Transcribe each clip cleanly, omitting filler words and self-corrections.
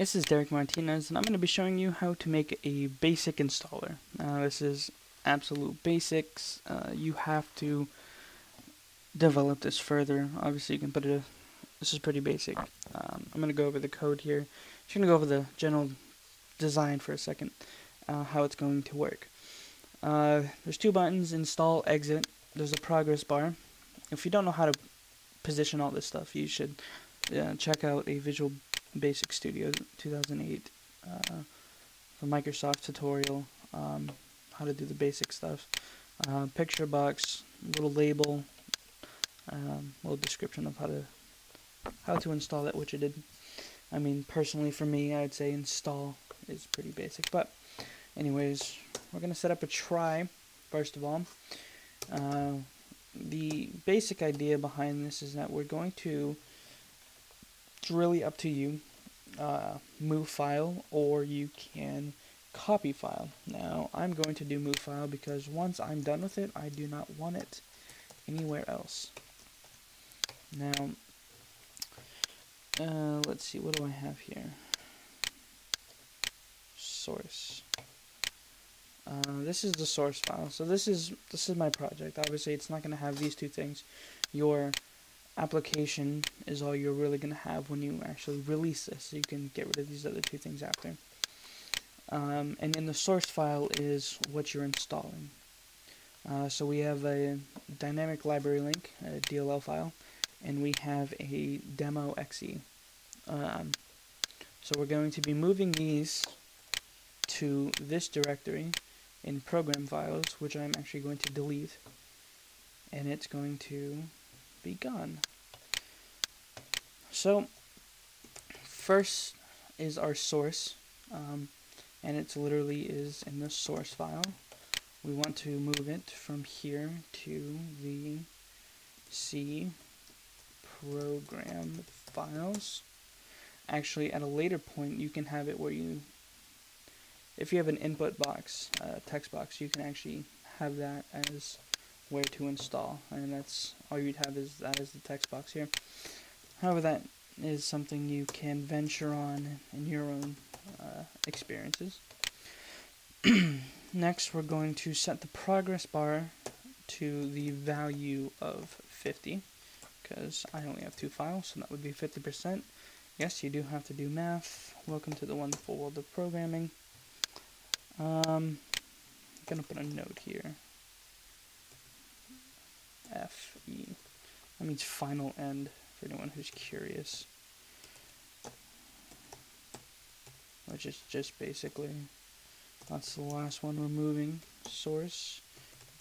This is Derek Martinez, and I'm going to be showing you how to make a basic installer. This is absolute basics. You have to develop this further. Obviously, you can put it. This is pretty basic. I'm going to go over the code here. Just going to go over the general design for a second, how it's going to work. There's two buttons: install, exit. There's a progress bar. If you don't know how to position all this stuff, you should check out a Visual Basic Studio 2008 the Microsoft tutorial, how to do the basic stuff. Picture box, little label, little description of how to install that widget. I mean, personally for me, I'd say install is pretty basic. But anyways, we're gonna set up a try first of all. The basic idea behind this is that we're going to, it's really up to you, move file, or you can copy file. Now I'm going to do move file because once I'm done with it, I do not want it anywhere else. Now let's see, what do I have here? Source. This is the source file. So this is my project. Obviously, it's not going to have these two things. Your application is all you're really going to have when you actually release this. So you can get rid of these other two things after. And in the source file is what you're installing. So we have a dynamic library link, a DLL file, and we have a demo exe. So we're going to be moving these to this directory in program files, which I'm actually going to delete, and it's going to be gone. So first is our source, and it's literally is in the source file. We want to move it from here to the C program files. Actually, at a later point, you can have it where you, if you have an input box, text box, you can actually have that as where to install, and that's all you'd have is that as the text box here. However, that is something you can venture on in your own experiences. Next, we're going to set the progress bar to the value of 50, because I only have two files, so that would be 50%. Yes, you do have to do math. Welcome to the wonderful world of programming. I'm gonna put a note here. FE. That means final end, for anyone who's curious. Which is just basically, that's the last one we're moving. Source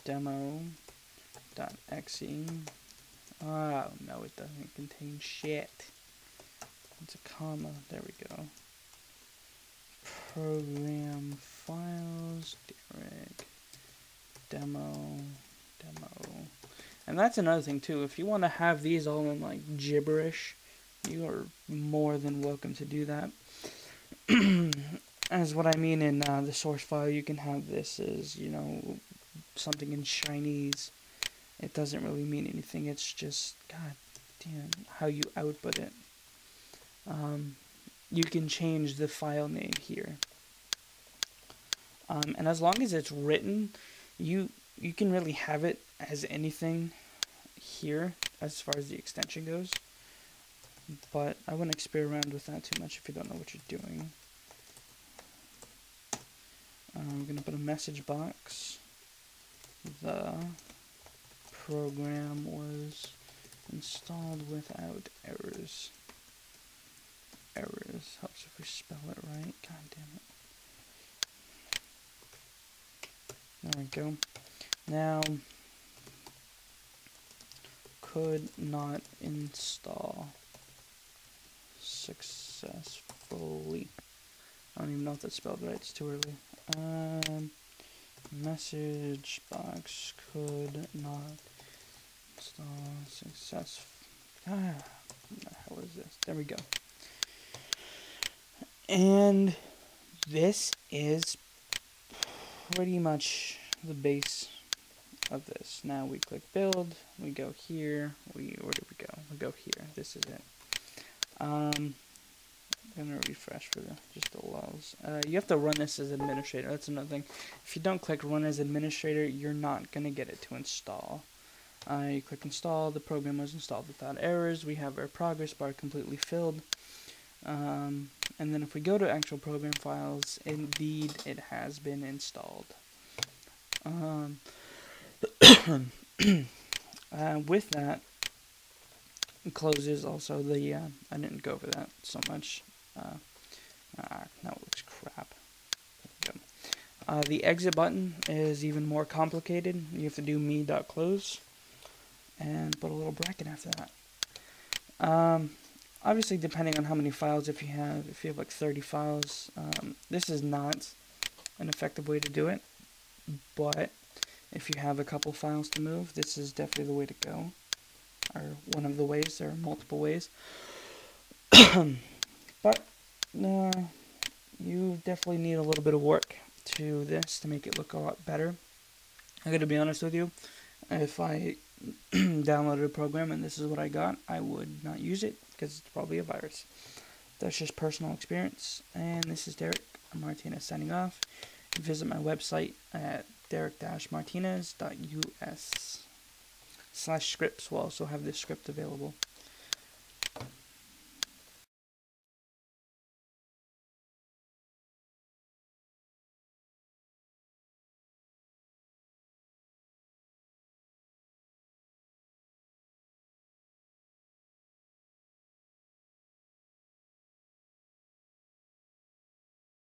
demo.exe. Oh no, it doesn't contain shit. It's a comma. There we go. Program files, Derek, demo. And that's another thing too. If you want to have these all in like gibberish, you are more than welcome to do that. As what I mean in the source file, you can have this as, you know, something in Chinese. It doesn't really mean anything. It's just, god damn, how you output it. You can change the file name here. And as long as it's written, you can really have it as anything here as far as the extension goes. But I wouldn't experiment with that too much if you don't know what you're doing. I'm going to put a message box. The program was installed without errors. Errors helps if we spell it right. God damn it. There we go. Now, could not install successfully. I don't even know if that's spelled right. It's too early. Message box could not install successfully. What the hell is this? There we go. And this is pretty much the base of this. Now we click build, we go here, where do we go? We go here. This is it. I'm gonna refresh for just the lulls. You have to run this as administrator. That's another thing. If you don't click run as administrator, you're not gonna get it to install. You click install. The program was installed without errors. We have our progress bar completely filled. And then if we go to actual program files, indeed it has been installed. With that, it closes also the, I didn't go over that so much. Now it looks crap. The exit button is even more complicated. You have to do me.close and put a little bracket after that. Obviously, depending on how many files, if you have like 30 files, this is not an effective way to do it. But if you have a couple files to move, this is definitely the way to go, or one of the ways. There are multiple ways. But you definitely need a little bit of work to this to make it look a lot better. I'm going to be honest with you, if I downloaded a program and this is what I got, I would not use it because it's probably a virus. That's just personal experience. And this is Derek Martinez signing off. Visit my website at derek-martinez.us/scripts. We'll also have this script available.